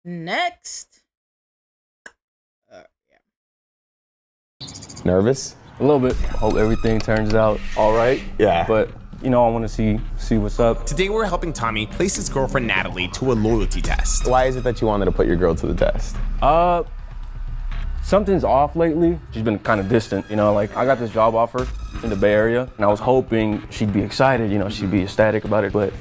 Next. Nervous? A little bit. Hope everything turns out all right. Yeah. But, you know, I want to see what's up. Today we're helping Tommy place his girlfriend Natalie to a loyalty test. Why is it that you wanted to put your girl to the test? Something's off lately. She's been kind of distant, you know, like I got this job offer in the Bay Area and I was hoping she'd be excited, you know, she'd be ecstatic about it, but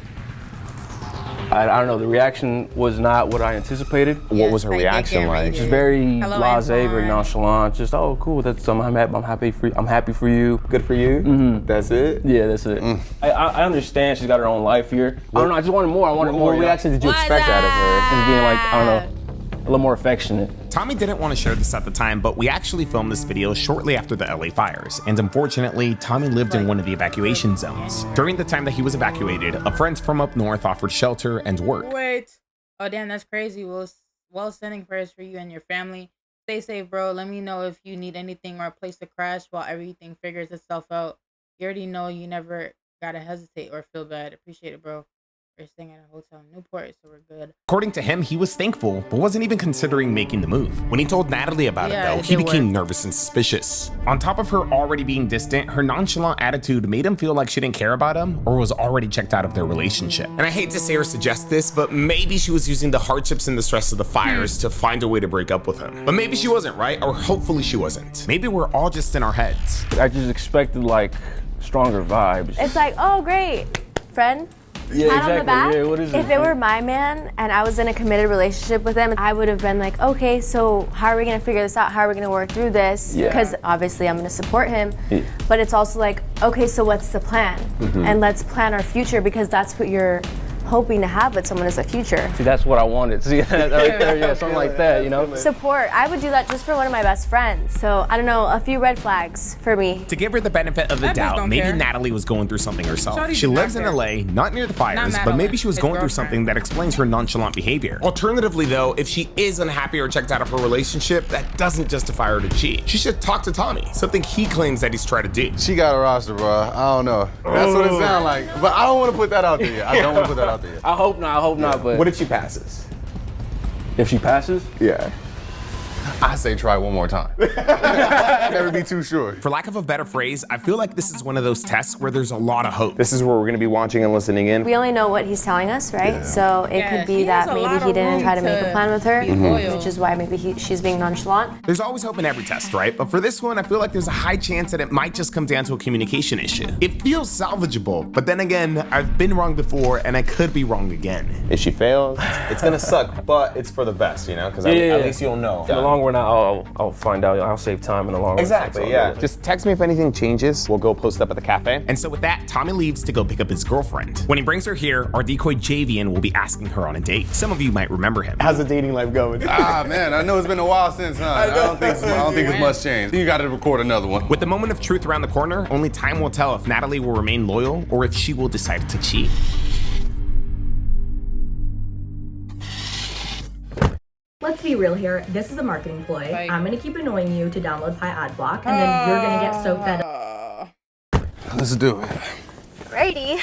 I don't know, the reaction was not what I anticipated. What was her reaction like? Just very blasé, very everyone. nonchalant, just, oh, cool, that's I'm happy for you. Good for you? Mm-hmm. That's it? Yeah, that's it. I understand she's got her own life here. I don't know, I just wanted more. I wanted more. What reaction did you expect out of her? Just being like, I don't know, a little more affectionate. Tommy didn't want to share this at the time, but we actually filmed this video shortly after the LA fires, and unfortunately, Tommy lived in one of the evacuation zones. During the time that he was evacuated, a friend from up north offered shelter and work. Wait. Oh, damn, that's crazy. Well, sending prayers for you and your family. Stay safe, bro. Let me know if you need anything or a place to crash while everything figures itself out. You already know you never gotta hesitate or feel bad. Appreciate it, bro. We're staying at a hotel in Newport, so we're good. According to him, he was thankful, but wasn't even considering making the move. When he told Natalie about it though, he became nervous and suspicious. On top of her already being distant, her nonchalant attitude made him feel like she didn't care about him or was already checked out of their relationship. And I hate to say or suggest this, but maybe she was using the hardships and the stress of the fires to find a way to break up with him. But maybe she wasn't, right? Or hopefully she wasn't. Maybe we're all just in our heads. I just expected like stronger vibes. It's like, oh great, friend. Yeah, Pat on the back. Yeah, what is it? If it were my man and I was in a committed relationship with him, I would have been like, okay, so how are we gonna figure this out? How are we gonna work through this? Yeah. Because obviously I'm gonna support him, but it's also like, okay, so what's the plan? And let's plan our future because that's what you're hoping to have with someone as a future. See, that's what I wanted. See, that right there, yeah, something like that, you know? Support. I would do that just for one of my best friends. So I don't know, a few red flags for me. To give her the benefit of the doubt, maybe Natalie was going through something herself. She lives in LA, not near the fires, but maybe she was going through something that explains her nonchalant behavior. Alternatively though, if she is unhappy or checked out of her relationship, that doesn't justify her to cheat. She should talk to Tommy, something he claims that he's tried to do. She got a roster, bro. I don't know. That's what it sounds like. But I don't want to put that out there. I don't want to put that out there. I hope not, but What if she passes? if she passes? Yeah. I say try one more time. Never be too sure. For lack of a better phrase, I feel like this is one of those tests where there's a lot of hope. This is where we're gonna be watching and listening in. We only know what he's telling us, right? So it could be that maybe he didn't try to make a plan with her, which is why maybe she's being nonchalant. There's always hope in every test, right? But for this one, I feel like there's a high chance that it might just come down to a communication issue. It feels salvageable, but then again, I've been wrong before and I could be wrong again. If she fails, it's gonna suck, but it's for the best, you know? Because at least you'll know. In the long run, I'll find out. I'll save time in the long run. Exactly, yeah. Just text me if anything changes. We'll go post up at the cafe. And so with that, Tommy leaves to go pick up his girlfriend. When he brings her here, our decoy Javian will be asking her on a date. Some of you might remember him. How's the dating life going? Man, I know it's been a while since, huh? I don't think it's much changed. You got to record another one. With the moment of truth around the corner, only time will tell if Natalie will remain loyal or if she will decide to cheat. Let's be real here. This is a marketing ploy. I'm gonna keep annoying you to download Pi Ad Block, and then you're gonna get so fed up. Let's do it. Righty.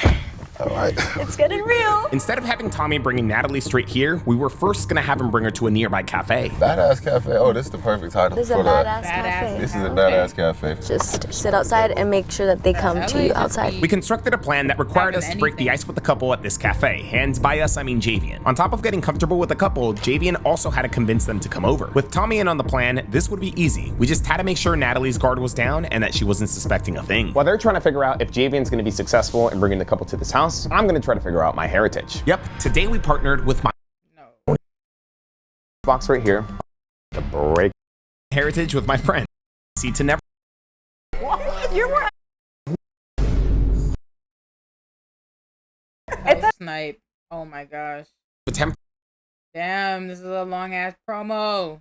All right. It's getting real. Instead of having Tommy bringing Natalie straight here, we were first gonna have him bring her to a nearby cafe. Badass Cafe. Oh, this is the perfect title This is a for badass that. cafe. This is a badass cafe. Just sit outside and make sure that they come to you outside. We constructed a plan that required us to break the ice with the couple at this cafe, and by us I mean Javian. On top of getting comfortable with the couple, Javian also had to convince them to come over. With Tommy in on the plan, this would be easy. We just had to make sure Natalie's guard was down and that she wasn't suspecting a thing. While they're trying to figure out if Javian's gonna be successful in bringing the couple to this house, I'm gonna try to figure out my heritage. Yep, today we partnered with my Box right here. To break heritage with my friend. See to never. What? You're more. It's a snipe. Oh my gosh. Attempt. Damn, this is a long ass promo.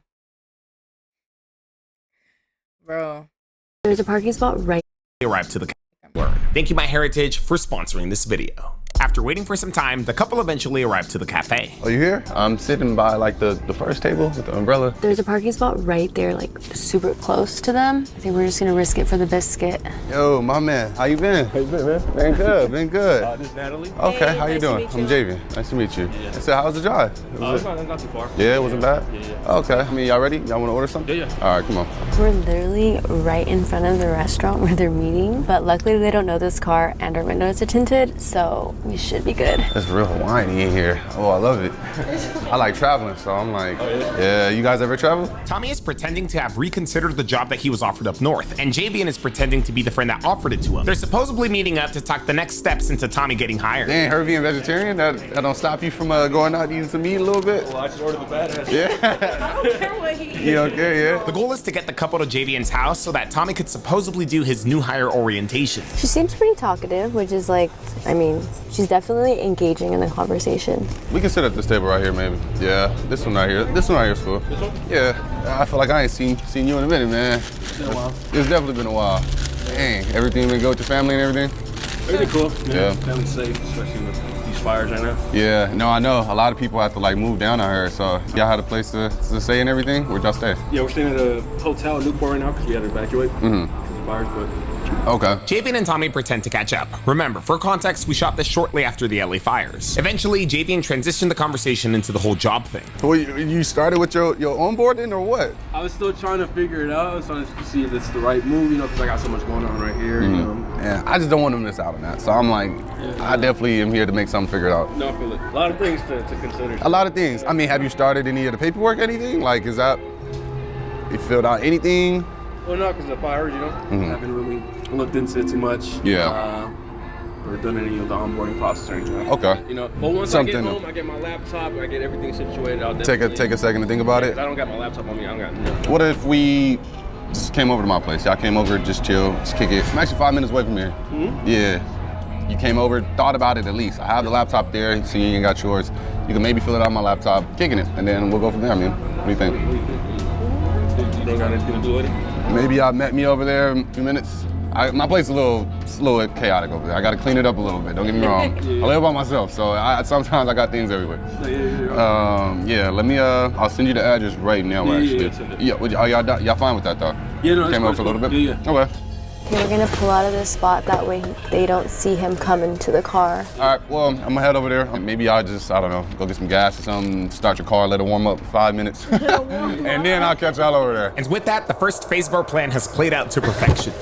Bro. There's a parking spot right. Arrived to the. Thank you, My Heritage, for sponsoring this video. After waiting for some time, the couple eventually arrived to the cafe. Oh, you here? I'm sitting by like the first table with the umbrella. There's a parking spot right there, like super close to them. I think we're just gonna risk it for the biscuit. Yo, my man, how you been? How you been, man? Been good, been good. This is Natalie. Okay, Hey, how you nice to doing? meet you. I'm Javian. Nice to meet you. Yeah. I said, how was the drive? It's not too far. Yeah, it wasn't bad? Yeah. Okay, I mean, y'all ready? Y'all wanna order something? Yeah. All right, come on. We're literally right in front of the restaurant where they're meeting, but luckily they don't know this car and our windows are tinted, so we should be good. It's real Hawaiian in here. Oh, I love it. I like traveling, so I'm like, yeah, you guys ever travel? Tommy is pretending to have reconsidered the job that he was offered up north, and Javian is pretending to be the friend that offered it to him. They're supposedly meeting up to talk the next steps into Tommy getting hired. Dang, her being vegetarian, that don't stop you from going out eating some meat a little bit? Well, I just ordered the badass. Yeah. I don't care what he eats. You don't care, yeah? The goal is to get the couple to Javian's house so that Tommy could supposedly do his new hire orientation. She seems pretty talkative, which is like, I mean, she's definitely engaging in the conversation. We can sit at this table right here, maybe. Yeah, this one right here. This one right here is cool. This one? Yeah, I feel like I ain't seen you in a minute, man. It's been a while. It's definitely been a while. Dang, everything been good with your family and everything? Everything cool. Yeah. Family's safe, especially with these fires right now. Yeah, no, I know. A lot of people have to like move down on her, so y'all had a place to stay and everything? Where'd y'all stay? Yeah, we're staying at a hotel in Newport right now because we had to evacuate because of the fires, but Okay. Javian and Tommy pretend to catch up. Remember, for context, we shot this shortly after the LA fires. Eventually, Javian transitioned the conversation into the whole job thing. Well, you started with your onboarding or what? I was still trying to figure it out. I was trying to see if it's the right move, you know, because I got so much going on right here, you know. Yeah, I just don't want to miss out on that. So I'm like, I definitely am here to make something figured out. No, I feel it. A lot of things to consider. A lot of things. I mean, have you started any of the paperwork, anything? Like, is that, you filled out anything? Well, not because of the fires, you know. I haven't really looked into it too much. Yeah. Or done any of the onboarding process or anything. Okay. You know, but once I get home, I get my laptop, I get everything situated. I'll Take a second to think about it. I don't got my laptop on me. I don't got nothing. What if we just came over to my place? Y'all came over, just chill, just kick it. I'm actually 5 minutes away from here. Yeah. You came over, thought about it at least. I have the laptop there, so you ain't got yours. You can maybe fill it out on my laptop, kicking it, and then we'll go from there, man. What do you think? You think got anything to do with it? Maybe y'all met me over there in a few minutes. My place is a little chaotic over there. I gotta clean it up a little bit, don't get me wrong. I live by myself, so sometimes I got things everywhere. Yeah, let me, I'll send you the address right now, actually. Y'all fine with that, though? Yeah, no, Came over for a little bit? Yeah. Okay. We're gonna pull out of this spot, that way they don't see him come into the car. All right, well, I'm gonna head over there. Maybe I'll just, I don't know, go get some gas or something, start your car, let it warm up for 5 minutes. And then I'll catch y'all over there. And with that, the first phase of our plan has played out to perfection.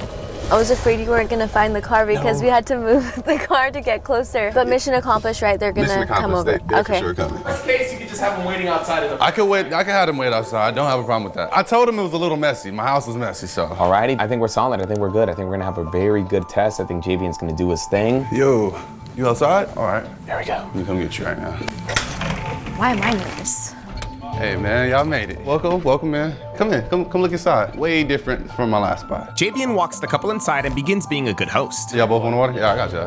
I was afraid you weren't gonna find the car because we had to move the car to get closer. But mission accomplished, right? They're gonna come over. They're Okay. for sure coming. Worst case, you could just have them waiting outside of the... I can wait. I can have them wait outside. I don't have a problem with that. I told him it was a little messy. My house was messy, so. Alrighty, I think we're solid. I think we're good. I think we're gonna have a very good test. I think Javian's gonna do his thing. Yo, you outside? All right. Here we go. Let me come get you right now. Why am I nervous? Hey man, y'all made it. Welcome man. Come in, come look inside. Way different from my last spot. Javian walks the couple inside and begins being a good host. Y'all both want water? Yeah, I got you.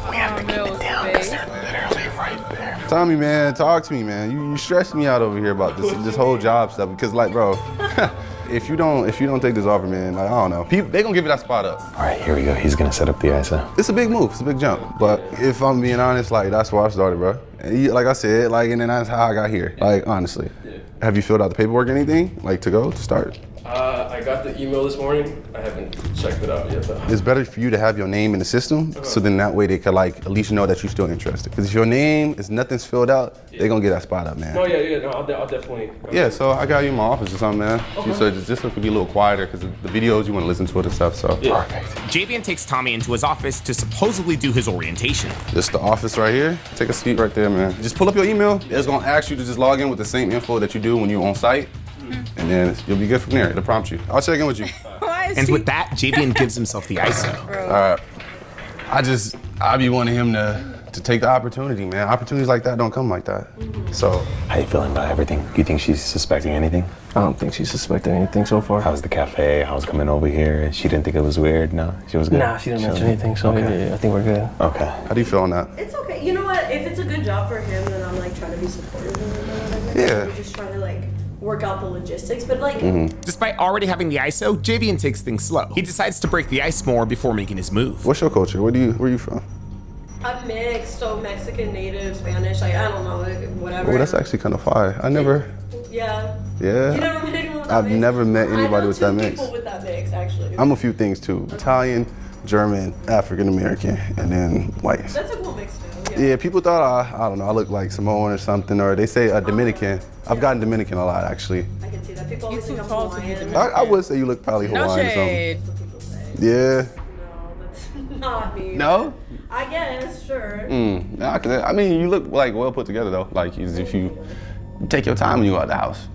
We have to keep it down because they're literally right there. Tommy man, talk to me man. You stress me out over here about this whole job stuff because like bro, if you don't take this offer man, like, I don't know. People, they gonna give you that spot up. All right, here we go. He's gonna set up the ISO. It's a big move, it's a big jump. But if I'm being honest, like that's where I started, bro. And like I said, like and then that's how I got here. Like honestly. Have you filled out the paperwork or anything? Like to start? I got the email this morning. I haven't checked it out yet though. It's better for you to have your name in the system, so then that way they could like at least know that you're still interested. Because if your name is nothing's filled out, they're gonna get that spot up, man. No, no, I'll definitely. Yeah, so I got you in my office or something, man. Okay. So just so it could be a little quieter, because the videos you want to listen to it and stuff. So perfect. Javian takes Tommy into his office to supposedly do his orientation. This is the office right here. Take a seat right there, man. Just pull up your email. It's gonna ask you to just log in with the same info that you do when you're on site. And then you'll be good from there. It'll prompt you. I'll check in with you. And with that, Javian gives himself the ISO. All right. I be wanting him to take the opportunity, man. Opportunities like that don't come like that. So. How you feeling about everything? Do you think she's suspecting anything? I don't think she's suspecting anything so far. How's the cafe? How's coming over here? She didn't think it was weird? No? She was good? Nah, she didn't mention anything, so yeah, I think we're good. Okay. How do you feel on that? It's okay. You know what? If it's a good job for him, then I'm like trying to be supportive of him or whatever. Yeah. We're just trying to like work out the logistics, but like. Despite already having the ISO, Javian takes things slow. He decides to break the ice more before making his move. What's your culture? Where you from? I'm mixed, so Mexican, native, Spanish, like, I don't know, like, whatever. Oh, that's actually kind of fire. I never. Yeah. Yeah. You never met anyone with that I've mix? never met anybody with that I know two mix. people with that mix, actually. I'm a few things too. Italian, German, African American, and then white. That's a cool mix too. Yeah, people thought I don't know, I look like Samoan or something, or they say a Dominican. I've gotten Dominican a lot actually. I can see that. People always You think too I'm tall to be Hawaiian. Dominican. I would say you look probably No Hawaiian or shade. something. People say. Yeah. No, that's not me. No? I guess, sure. Nah, I mean, you look like well put together though. Like as if you take your time when you go out the house.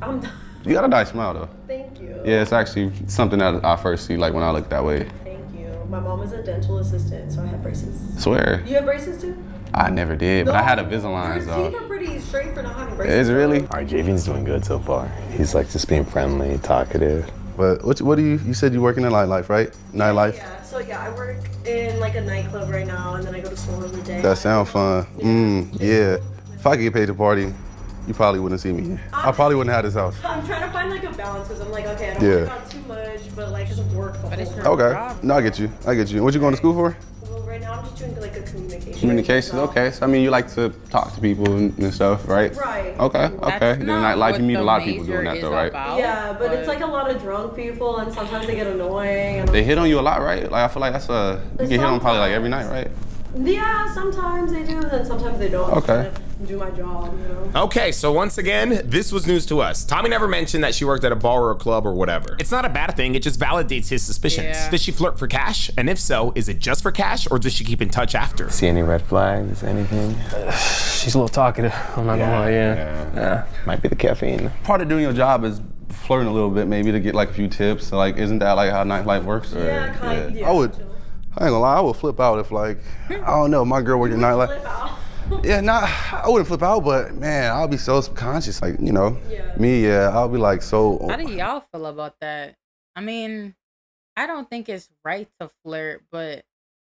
You got a nice smile though. Thank you. Yeah, it's actually something that I first see like when I look that way. Thank you. My mom is a dental assistant, so I have braces. Swear. You have braces too? I never did, but I had a Your Invisalign, teeth so. are pretty straight for not having braces. Is it really? All right, Javian's doing good so far. He's like just being friendly, talkative. But what do you said you're working in nightlife, right? Nightlife? Yeah, so yeah, I work in like a nightclub right now, and then I go to school every day. That sounds fun. Yeah. If I could get paid to party, you probably wouldn't see me. I probably wouldn't have this house. I'm trying to find like a balance because I'm like, okay, I don't Yeah. work out too much, but like just work the whole time. Okay. No, I get you. What you going to school for? Well, right now I'm just doing like a communication. Communications, okay. So I mean, you like to talk to people and stuff, right? Right. Okay, okay. Then nightlife, you meet a lot of people doing that though, right? Yeah, but it's like a lot of drunk people, and sometimes they get annoying. And They hit on you a lot, right? Like I feel like you get hit on probably like every night, right? Yeah, sometimes they do, and then sometimes they don't. I'm just Okay. trying to do my job, you know. Okay, so once again, this was news to us. Tommy never mentioned that she worked at a bar or a club or whatever. It's not a bad thing, it just validates his suspicions. Yeah. Does she flirt for cash? And if so, is it just for cash or does she keep in touch after? See any red flags, anything? She's a little talkative. I'm not gonna lie. Yeah. Might be the caffeine. Part of doing your job is flirting a little bit, maybe to get like a few tips. So, like, isn't that like how nightlife works? Or, Yeah, kind of. Yeah. I ain't gonna lie, I would flip out if like, I don't know, my girl working nightlife. Flip out. Yeah, I wouldn't flip out, but man, I'll be so subconscious, like, you know, I'll be like so. How do y'all feel about that? I mean, I don't think it's right to flirt, but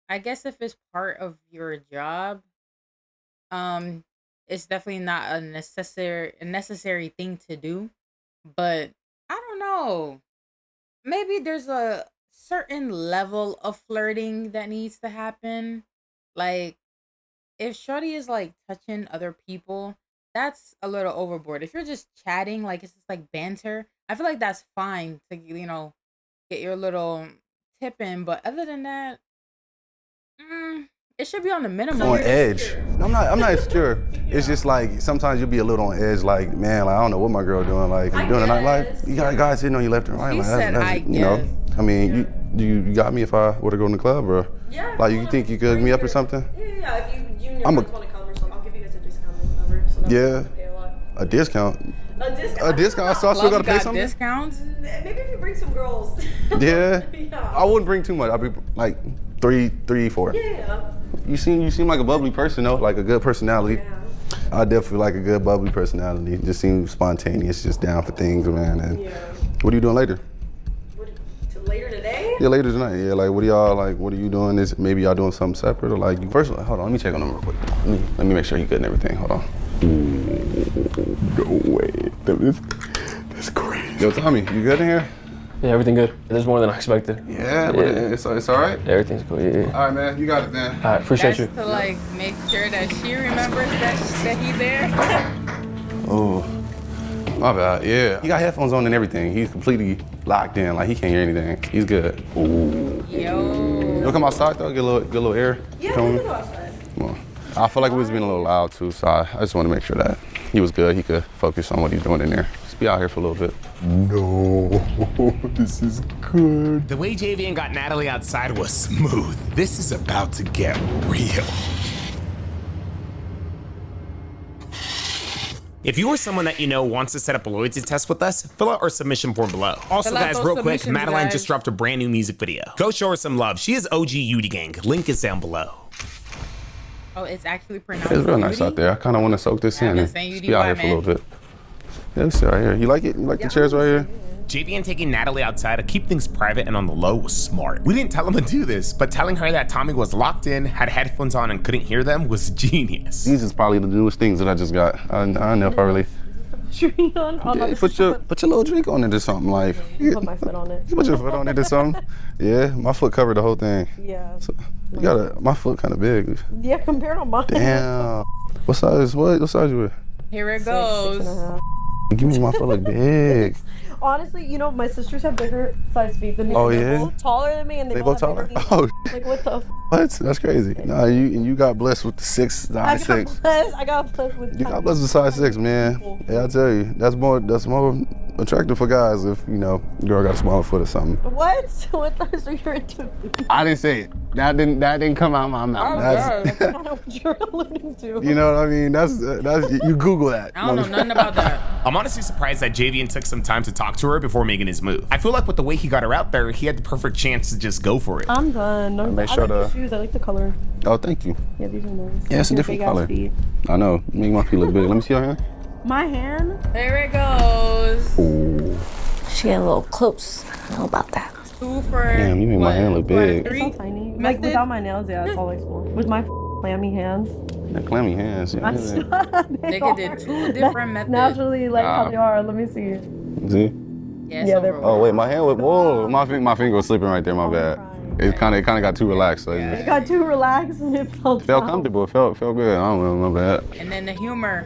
I guess if it's part of your job, it's definitely not a necessary thing to do. But I don't know. Maybe there's a certain level of flirting that needs to happen. Like, if shorty is like touching other people, that's a little overboard. If you're just chatting, like it's just like banter, I feel like that's fine to, get your little tip in. But other than that, it should be on the minimum. On edge. I'm not insecure. It's just like sometimes you'll be a little on edge, like, man, like, I don't know what my girl doing. Like, you doing a nightlife? You got guys sitting on your left and right. He Like, said, I you know. guess. I mean, you got me if I were to go in the club, or Yeah. like you think you could hook me up or something? Yeah, if you and your I'm a- friends want to come or something, I'll give you guys a discount or whatever. So that's Yeah. pay a lot. A discount. A discount. A discount. So I still Club gotta pay got something. discounts. Maybe if you bring some girls. Yeah. Yeah. I wouldn't bring too much. I'd be like three, 4. Yeah. You seem like a bubbly person though. Like a good personality. Yeah. I definitely like a good bubbly personality. Just seems spontaneous, just down for things, man. And Yeah. what are you doing later? Till later today? Yeah, later tonight. Yeah, like what are you doing? Is maybe y'all doing something separate or like first? Hold on, let me check on him real quick. Let me make sure he's good and everything. Hold on. No way. That's crazy. Yo, Tommy, you good in here? Yeah, everything good. There's more than I expected. Yeah, but it's all right. Everything's cool. Yeah. All right, man, you got it then. All right, appreciate That's you. to like make sure that she remembers that he's there. Oh, my bad. Yeah, he got headphones on and everything. He's completely locked in. Like he can't hear anything. He's good. Ooh. Yo. You come outside though? Get a little air. Yeah, Come we on. can go outside. Come on. I feel like we was being a little loud too, so I just want to make sure that he was good. He could focus on what he's doing in there. Just be out here for a little bit. No, this is good. The way Javian got Natalie outside was smooth. This is about to get real. If you or someone that you know wants to set up a loyalty test with us, fill out our submission form below. Also, Fill out guys, those real quick, submissions, Madeline guys. just dropped a brand new music video. Go show her some love. She is OG Yudi Gang. Link is down below. Oh, it's actually pronounced. It's real nice Yudi? out there. I kind of want to soak this Yeah, in I've been and saying just UDY, be out here for a man. little bit. Yeah, let's sit right here. You like it? You like the chairs right here? Javian taking Natalie outside to keep things private and on the low was smart. We didn't tell him to do this, but telling her that Tommy was locked in, had headphones on, and couldn't hear them was genius. These is probably the newest things that I just got. I don't know if I really. drink on. Yeah, put your little drink on it or something like. Put my foot on it. You put your foot on it or something. Yeah, my foot covered the whole thing. Yeah. So my foot kind of big. Yeah, compared to mine. Damn. What size you wear? Here it 6.5. goes. Give me my foot look big. Honestly, you know, my sisters have bigger size feet than me. Oh, They're yeah? both taller than me, and they Both both have taller? bigger feet. Oh, Like, what the f? what? That's crazy. Nah, you got blessed with the size six. I got blessed with. You got blessed with size 6, man. Yeah, I tell you, that's more attractive for guys if girl got a smaller foot or something. What? What the so you're into? I didn't say it. That didn't come out of my mouth. That's kind of what you're alluding to. You know what I mean? That's you Google that. I don't know nothing about that. I'm honestly surprised that Javian took some time to talk to her before making his move. I feel like with the way he got her out there, he had the perfect chance to just go for it. I'm done. No, make I sure like the to- shoes. I like the color. Oh, thank you. Yeah, these are nice. Yeah, it's a Your different big-ass color. feet. I know. Make my feet look big. Let me see your hand. My hand. There it goes. Ooh. She got a little close. I don't know about that. 2 for. Damn, you made my hand look big. It's all tiny. Like without my nails, yeah, it's all like small. With my clammy hands. That clammy hands. Yeah. Nigga did 2 different methods. Naturally, like how they are. Let me see. See? Yeah, Yeah, they're- Oh wait, my hand was. Whoa, my finger was slipping right there. My bad. It kind of got too relaxed. So It got too relaxed and it felt comfortable. It felt good. I don't know. My bad. And then the humor.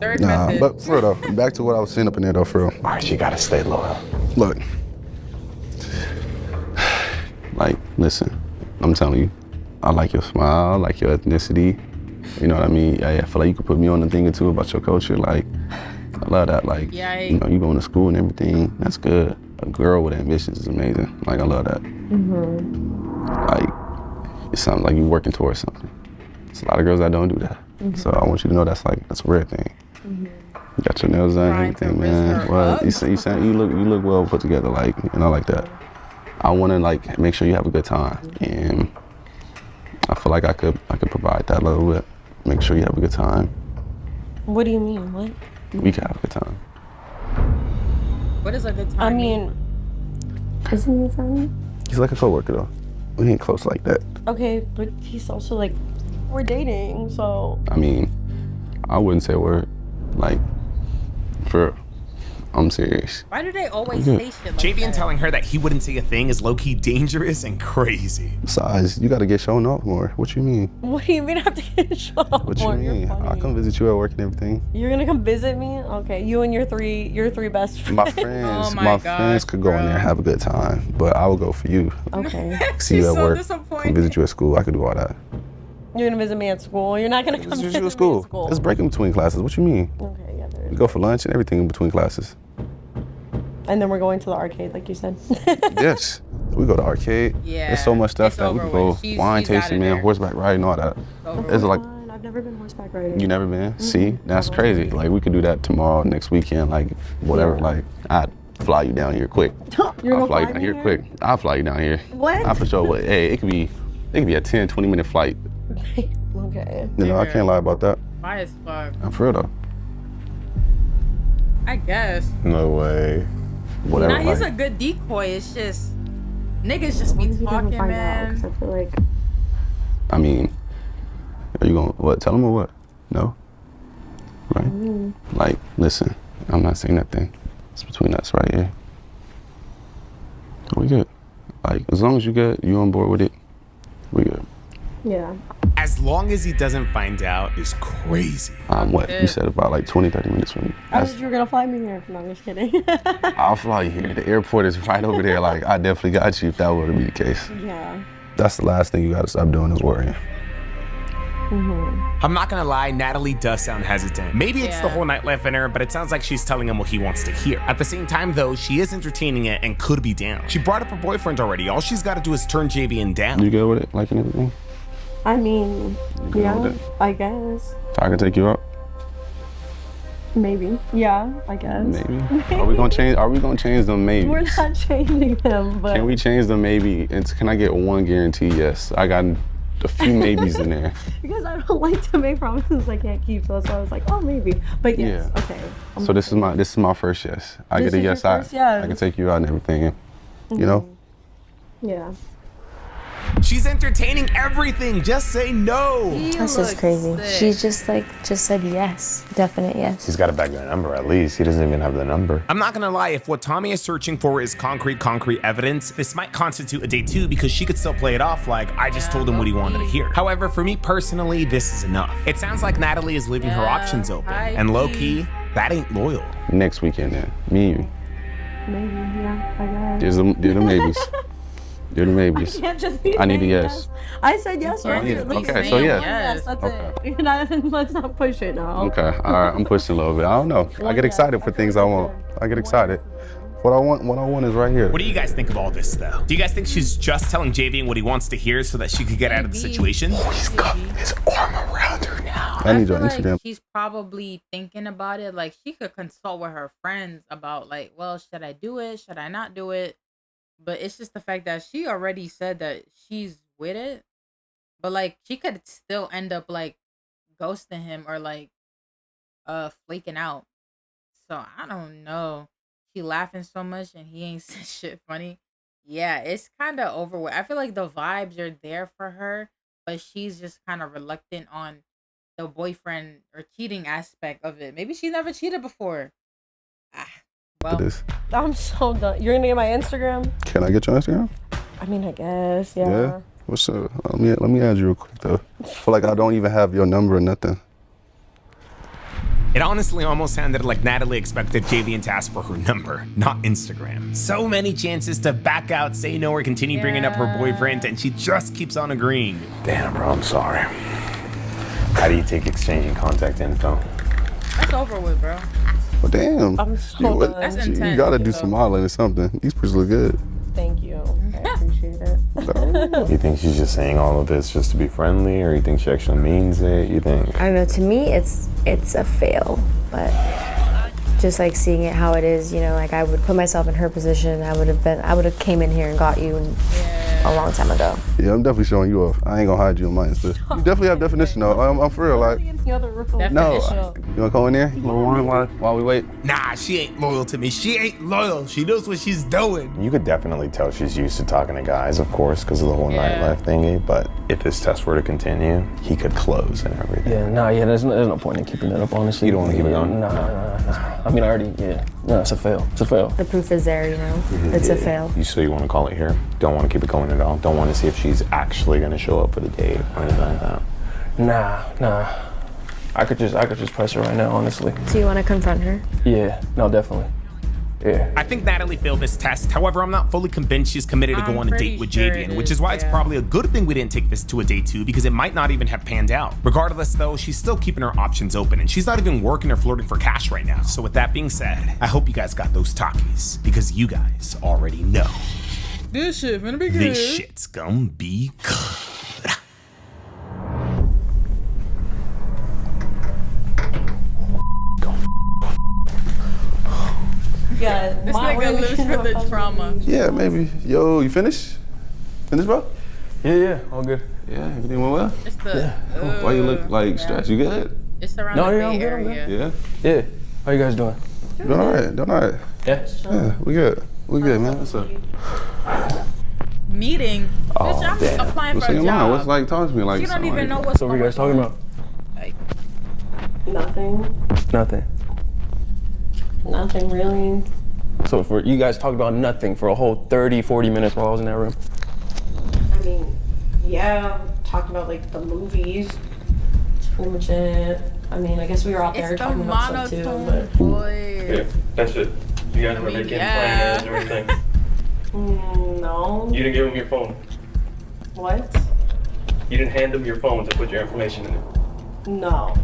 3rd Nah, method. but for real though, back to what I was saying up in there though, for real. All right, you gotta stay loyal. Look, like, listen, I'm telling you, I like your smile, I like your ethnicity. You know what I mean? I feel like you could put me on a thing or two about your culture. Like, I love that. Like, Yeah, you know, you going to school and everything. That's good. A girl with ambitions is amazing. Like, I love that. Like, it sounds like you're working towards something. There's a lot of girls that don't do that. So I want you to know that's a rare thing. You got your nails done and Trying to everything, raise man. her Well, up. you look well put together, like, and I like that. I want to like make sure you have a good time, and I feel like I could provide that a little bit. Make sure you have a good time. What do you mean? What? We can have a good time. What is a good time? I mean, isn't he a friend? He's like a coworker though. We ain't close like that. Okay, but he's also like, we're dating, so. I mean, I wouldn't say a word. Like, for real. I'm serious. Why do they always say shit like Javian that? telling her that he wouldn't say a thing is low-key dangerous and crazy. Besides, you gotta get shown off more. What you mean? What do you mean I have to get shot? What you mean? I'll come visit you at work and everything. You're gonna come visit me? Okay, you and your three best friends. My friends, Oh my my friends gosh, could go in there and bro. have a good time, but I will go for you. Okay. See you She's at so work. disappointed. Come visit you at school. I could do all that. You're gonna visit me at school. You're not gonna come Visit visit you me at school. at school. It's break in between classes. What you mean? Okay, yeah, there We is. go for lunch and everything in between classes. And then we're going to the arcade, like you said. Yes. We go to arcade. Yeah, There's so much stuff it's that we over can go with. She's wine outta tasting, man, there. horseback riding, all that. over It's like Fun. I've never been horseback riding. you never been. See, that's crazy. Like we could do that tomorrow, next weekend, like whatever. Yeah. Like I'd fly you down here quick. You're I'll gonna fly you fly down me here there? quick. I'll fly you down here. What? I for sure would. Hey, it could be a 10, 20-minute flight. Okay. You know, I Yeah. can't lie about that. Why as fuck? I'm for real though. I guess. No way. Whatever. Nah, he's a like, good decoy. It's just niggas just be When is he gonna talking, find out? 'Cause man. I feel like I mean, are you gonna what? Tell him or what? No. Right. Like, listen, I'm not saying nothing. It's between us right here. We good. Like, as long as you good, you on board with it, we good. yeah. As long as he doesn't find out is crazy. What? good. You said about like 20, 30 minutes from me. I thought you were gonna fly me here. No, I'm just kidding. I'll fly you here. The airport is right over there. Like, I definitely got you if that were to be the case. yeah. That's the last thing you gotta stop doing is worrying. I'm not gonna lie, Natalie does sound hesitant. Maybe it's the Yeah. whole nightlife in her, but it sounds like she's telling him what he wants to hear. At the same time, though, she is entertaining it and could be down. She brought up her boyfriend already. All she's gotta do is turn Javian down. You good with it? Like and everything? I mean, good yeah, with it? I guess. So I can take you out? Maybe. Yeah, I guess. Maybe. Are we gonna change them maybe? We're not changing them, but Can we change them maybe? Can I get one guarantee? Yes. I got a few maybes in there. because I don't like to make promises I can't keep, so that's why I was like, oh, maybe. But yes, Yeah. okay. So this is my first yes. I This get a is your yes. first yes. I can take you out and everything. You know? Yeah. She's entertaining everything. Just say no. That's just crazy. She just said yes. Definite yes. He's got to bag that number at least. He doesn't even have the number. I'm not gonna lie, if what Tommy is searching for is concrete evidence, this might constitute a date too, because she could still play it off like, I just told him what he wanted to hear. However, for me personally, this is enough. It sounds like Natalie is leaving her options open. And low-key, that ain't loyal. Next weekend then, me and you. Maybe, yeah, I guess. Do the maybes. Do the maybes. I need a yes. I said yes Oh, yeah. already. Okay, so yeah. Yes, that's Okay. it. Let's not push it now. Okay, all right, I'm pushing a little bit. I don't know. I get excited for things I want. I get excited. What I want is right here. What do you guys think of all this, though? Do you guys think she's just telling Javian what he wants to hear so that she could get out of the situation? He's got his arm around her now. I need your feel Instagram. like she's probably thinking about it. Like, she could consult with her friends about, like, well, should I do it? Should I not do it? But it's just the fact that she already said that she's with it. But, like, she could still end up, like, ghosting him or, like, flaking out. So, I don't know. She laughing so much and he ain't saying shit funny. Yeah, it's kind of over with. I feel like the vibes are there for her, but she's just kind of reluctant on the boyfriend or cheating aspect of it. Maybe she never cheated before. Well, I'm so done. You're gonna get my Instagram? Can I get your Instagram? I mean, I guess, yeah. Yeah. What's up? Let me add you real quick though. I feel like I don't even have your number or nothing. It honestly almost sounded like Natalie expected Javian to ask for her number, not Instagram. So many chances to back out, say no, or continue bringing up her boyfriend, and she just keeps on agreeing. Damn, bro, I'm sorry. How do you take exchanging contact info? that's over with, bro. Well, damn. I'm so done. That's You intense. gotta do some modeling or something. These pictures look good. Thank you. I appreciate it. You think she's just saying all of this just to be friendly, or you think she actually means it? You think? I don't know. To me, it's a fail, but just like seeing it how it is, you know, like I would put myself in her position. I would have came in here and got you a long time ago. Yeah, I'm definitely showing you off. I ain't gonna hide you in my Insta. You definitely have definition though. I'm for real. Like, no, you wanna come in there? You wanna warm while we wait? Nah, she ain't loyal to me. She ain't loyal. She knows what she's doing. You could definitely tell she's used to talking to guys, of course, because of the whole nightlife thingy. But if this test were to continue, he could close and everything. Yeah, there's no point in keeping that up, honestly. You don't want to keep it going? No. I mean, it's a fail. It's a fail. The proof is there, you know. It's a fail. You want to call it here? Don't want to keep it going at all? Don't want to see if she's actually going to show up for the date or anything like that? Nah. I could just press her right now, honestly. So you want to confront her? Yeah, no, definitely. Yeah. I think Natalie failed this test. However, I'm not fully convinced she's committed to go on a date with Javian, which is why it's probably a good thing we didn't take this to a date too, because it might not even have panned out. Regardless though, she's still keeping her options open, and she's not even working or flirting for cash right now. So with that being said, I hope you guys got those talkies, because you guys already know. This shit gonna be good. This shit's gonna be good. Yeah, This nigga lives for the trauma. Yeah, maybe. Yo, you finished? Finished, bro? Yeah, all good. Yeah, everything went well? It's the Why you look like stressed? You good? It's around No, the yeah, Bay I'm good, Area. Yeah? Yeah. How you guys doing? Doing all right. Yeah. Yeah, we good. We good, man. What's up? Meeting. Bitch, I'm damn. applying What's for in a your mind? job. What's like, talk to me like You don't something even like- know what's So what going are you guys talking about? Like, Nothing. Nothing really. So for you guys talked about nothing for a whole 30, 40 minutes while I was in that room. I mean, yeah, talking about like the movies. That's pretty much it. I mean, I guess we were out there it's the talking about stuff too, monotone but voice. That's it. You guys were making plans and everything. no. You didn't give him your phone. What? You didn't hand him your phone to put your information in it. No.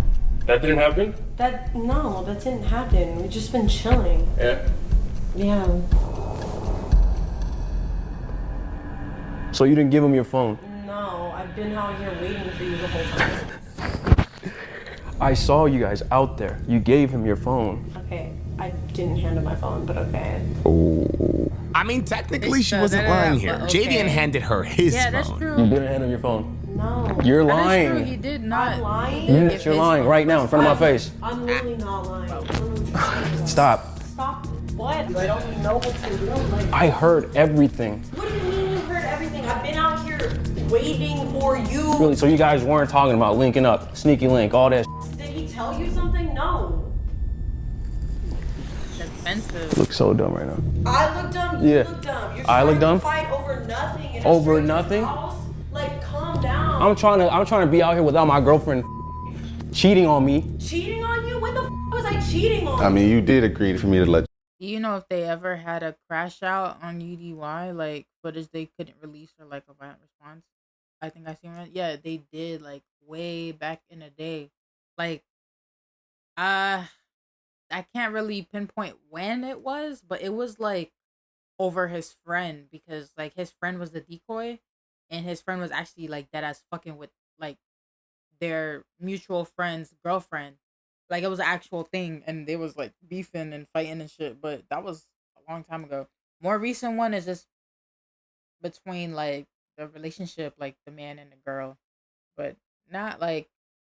That didn't happen? That didn't happen. We've just been chilling. Yeah. Yeah. So you didn't give him your phone? No, I've been out here waiting for you the whole time. I saw you guys out there. You gave him your phone. Okay, I didn't hand him my phone, but okay. I mean, technically, she It's wasn't lying here. but okay. Javian handed her his Yeah, that's phone. You true. didn't hand him your phone. No. You're That is lying. true. He did not. I'm lying? Yes, you're lying right now in front of my face. I'm literally not lying. I don't know what you're saying. Stop. Stop what? I don't know what to do. Like, I heard everything. what do you mean you heard everything? I've been out here waiting for you. Really? So you guys weren't talking about linking up, sneaky link, all that? Did he tell you something? No. Expensive. You look so dumb right now. I look dumb. You look dumb. You're trying to fight over nothing. In over nothing? House. Like, calm down. I'm trying to be out here without my girlfriend cheating on me. Cheating on you? When the was I cheating on? I mean, you did agree for me to let. Do you know if they ever had a crash out on UDY, like footage they couldn't release or like a violent response? I think I seen it. Yeah, they did, like way back in the day. Like, I can't really pinpoint when it was, but it was like over his friend, because like his friend was the decoy, and his friend was actually like dead ass fucking with like their mutual friend's girlfriend. Like, it was an actual thing, and they was like beefing and fighting and shit. But that was a long time ago. More recent one is just between like the relationship, like the man and the girl, but not like,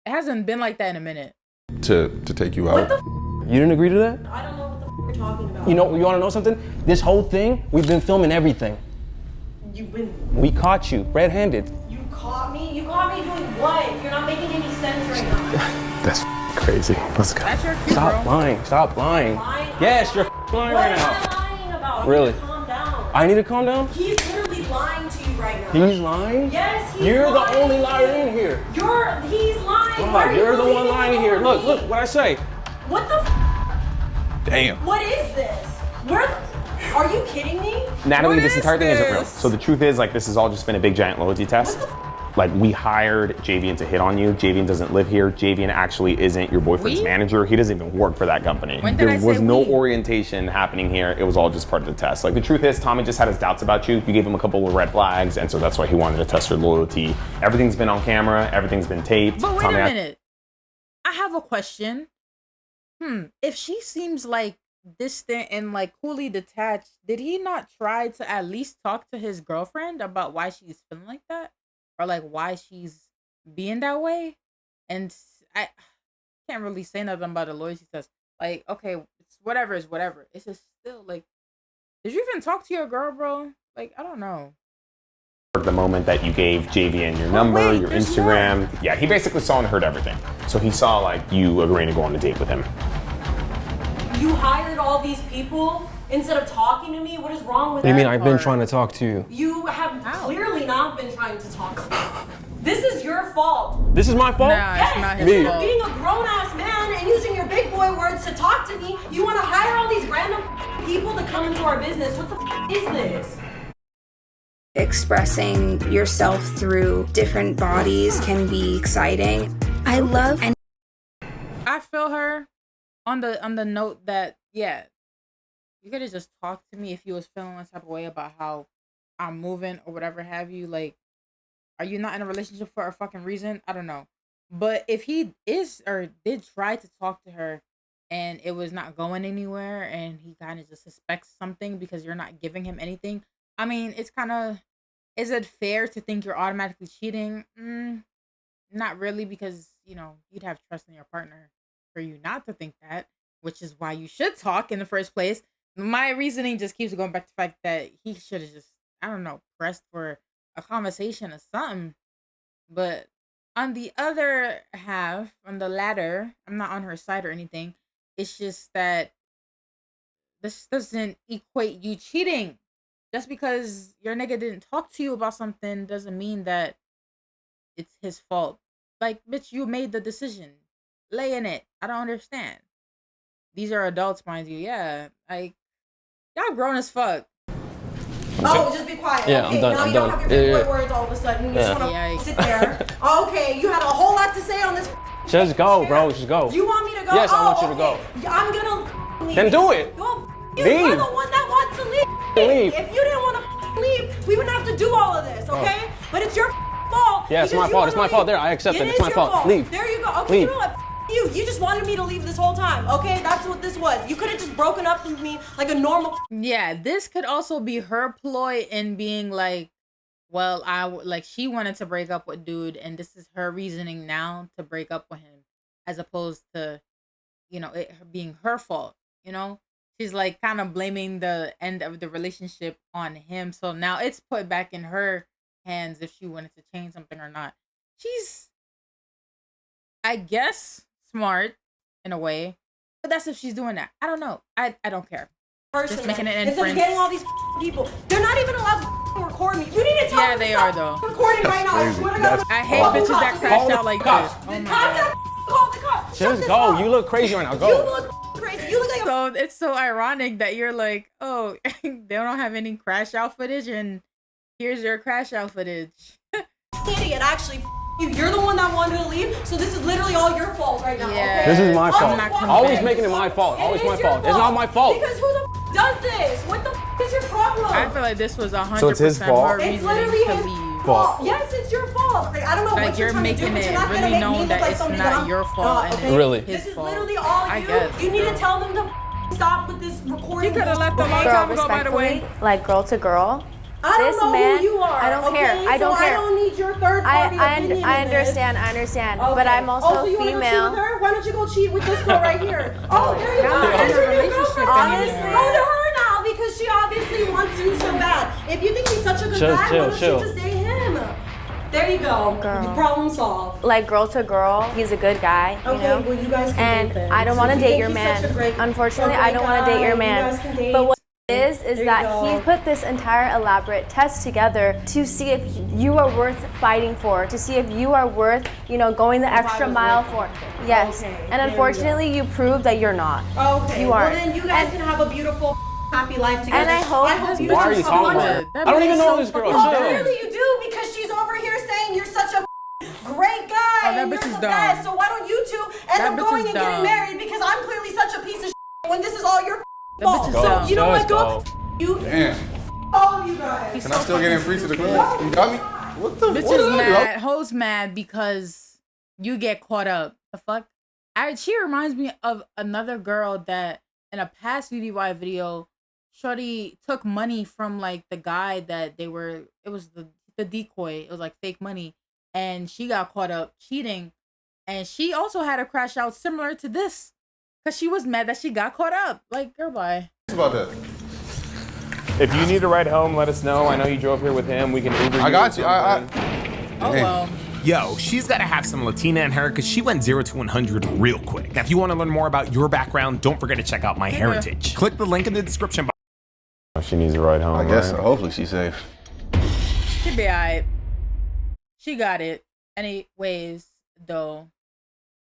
it hasn't been like that in a minute. To take you out. You didn't agree to that? I don't know what the you're talking about. You know, you want to know something? This whole thing, we've been filming everything. You've been. We caught you red-handed. You caught me? You caught me doing what? You're not making any sense right now. That's crazy. Let's go. That's your cue, Stop bro. lying. Stop lying. Yes, you're lying right now. What am I lying about? Really? You need to calm down. I need to calm down? He's literally lying to you right now. He's lying? Yes, he's You're lying. the only liar in here. He's lying. God, Why are you're you the one believing lying here. me? Look what I say. What the Damn. What is this? Are you kidding me? Natalie, What this is entire thing isn't real. this? So the truth is, like, this has all just been a big giant loyalty test. Like, we hired Javian to hit on you. Javian doesn't live here. Javian actually isn't your boyfriend's We? manager. He doesn't even work for that company. When did There I was say no we? orientation happening here. It was all just part of the test. Like, the truth is, Tommy just had his doubts about you. You gave him a couple of red flags, and so that's why he wanted to test your loyalty. Everything's been on camera. Everything's been taped. But wait Tommy, a minute. I have a question. If she seems like distant and like coolly detached, did he not try to at least talk to his girlfriend about why she's feeling like that? Or like why she's being that way? And I can't really say nothing about a loyalty test. Like, okay, it's whatever is whatever. It's just still like, did you even talk to your girl, bro? Like, I don't know. The moment that you gave Javian your number, wait, your there's Instagram. Yeah, he basically saw and heard everything. So he saw, like, you agreeing to go on a date with him. You hired all these people instead of talking to me? What is wrong with What do you mean that? I've been trying to talk to you? You have clearly not been trying to talk to me. This is your fault. This is my fault? Nah, it's Yes, not instead his of fault. being a grown-ass man and using your big boy words to talk to me, you want to hire all these random people to come into our business. What the is this? Expressing yourself through different bodies can be exciting. I love and I feel her on the note that, yeah, you could have just talked to me if you was feeling one type of way about how I'm moving or whatever have you. Like, are you not in a relationship for a fucking reason? I don't know. But if he is or did try to talk to her and it was not going anywhere and he kind of just suspects something because you're not giving him anything, I mean, it's kind of, is it fair to think you're automatically cheating? Not really, because, you know, you'd have trust in your partner for you not to think that, which is why you should talk in the first place. My reasoning just keeps going back to the fact that he should have just, I don't know, pressed for a conversation or something. But on the other half, on the latter, I'm not on her side or anything. It's just that this doesn't equate you cheating. Just because your nigga didn't talk to you about something doesn't mean that it's his fault. Like, bitch, you made the decision. Lay in it. I don't understand. These are adults, mind you. Yeah, like, y'all grown as fuck. Oh, just be quiet. Yeah, okay, I'm done. now I'm you done. don't have your big Yeah, boy words all of a sudden. You Yeah. just want to Yikes. sit there. Okay, you had a whole lot to say on this. Just go, bro. Just go. You want me to go? Yes, I Oh, want you to go. okay. I'm gonna leave. Then do it. Go. You're Leave. the one that wants to leave. Leave. If you didn't want to leave, we wouldn't have to do all of this, okay? But it's your fault. Yeah, it's because my you fault. It's wanna my fault. leave. There, I accept it. It's is my your fault. Leave. There you go. Okay, Leave. you know what? You just wanted me to leave this whole time, okay? That's what this was. You could have just broken up with me like a normal. Yeah, this could also be her ploy in being like, well, like she wanted to break up with dude, and this is her reasoning now to break up with him, as opposed to, you know, it being her fault. You know, she's like kind of blaming the end of the relationship on him, so now it's put back in her hands if she wanted to change something or not. She's, I guess, smart in a way, but that's if she's doing that. I don't know. I don't care. Just making an inference. Instead of getting all these people, they're not even allowed to record me. You need to tell yeah, them they to are stop though. recording right now. I hate bitches that crash out like this. Oh my god. Call the cops. Just go. You look crazy right now. Go. You look crazy. You look like So it's so ironic that you're like, oh, they don't have any crash out footage, and here's your crash out footage. idiot. Actually, you're the one that wanted to leave, so this is literally all your fault right now. Yeah. Okay? This is my fault. Always making it my fault. It Always is my your fault. It's not my fault. Because who the does this? What the is your problem? I feel like this was 100% So it's his fault? her It's reasoning literally to his leave. fault. Yes, it's your fault. Like, I don't know Like what you're you're trying making to do, but it you're not gonna really make known me look that like it's somebody not that I'm your fault not, and okay? it's Really? his This is fault. literally all I you. guess. You need to tell them to stop with this recording. You could have left a long Girl, time ago, by the way. respectfully, like girl to girl. I don't This know man, who you are. I don't care. Okay? I don't so care. I don't need your third party opinion. I in this. understand. I understand. Okay. But I'm also so you wanna go cheat female. with her? Why don't you go cheat with this girl right here? Oh, there you go. not There's in a your new relationship girlfriend. anymore. Go to her now because she obviously wants you so bad. If you think he's such a good Chill, guy, chill, why don't chill. you just date him? There you go. Girl. Problem solved. Like girl to girl, he's a good guy, you Okay, know. well you guys can And date then. I don't So want to if you date think your he's man. such a great- Unfortunately, a I don't want to date your great guy, man. you guys can date. But what it is There you that go. he put this entire elaborate test together to see if you are worth fighting for, to see if you are worth, you know, going the extra was mile worth for. it. Yes. Okay, And there we unfortunately, you proved that you're not. Okay, You well aren't. then you guys And- can have a beautiful, happy life together. And I hope you Why are you have talking fun. about her? That I don't bitch even is know so this girl. fucking Chill. bad. Clearly you do because she's over here saying you're such a great guy Oh, that and bitch you're is the dumb. best. So why don't you two end That up bitch going is and getting dumb. married because I'm clearly such a piece of when this is all your That fault. bitch is So dumb. you know what? Just Go you Damn. all of you guys. Can I still get in free to the club? You got me? What the Bitch what is did I do? mad. Hoes mad because you get caught up. The fuck? She reminds me of another girl that in a past UDY video, Shorty took money from like the guy that they were. It was the decoy. It was like fake money, and she got caught up cheating, and she also had a crash out similar to this, cause she was mad that she got caught up. Like, girl, bye. About that. If you need a ride home, let us know. I know you drove here with him. We can Uber you. I got you. Oh Damn. well. Yo, she's got to have some Latina in her because she went 0 to 100 real quick. Now, if you want to learn more about your background, don't forget to check out My Heritage. Click the link in the description box. She needs a ride home. I guess so. right? Hopefully she's safe. She'll be alright. She got it. Anyways, though.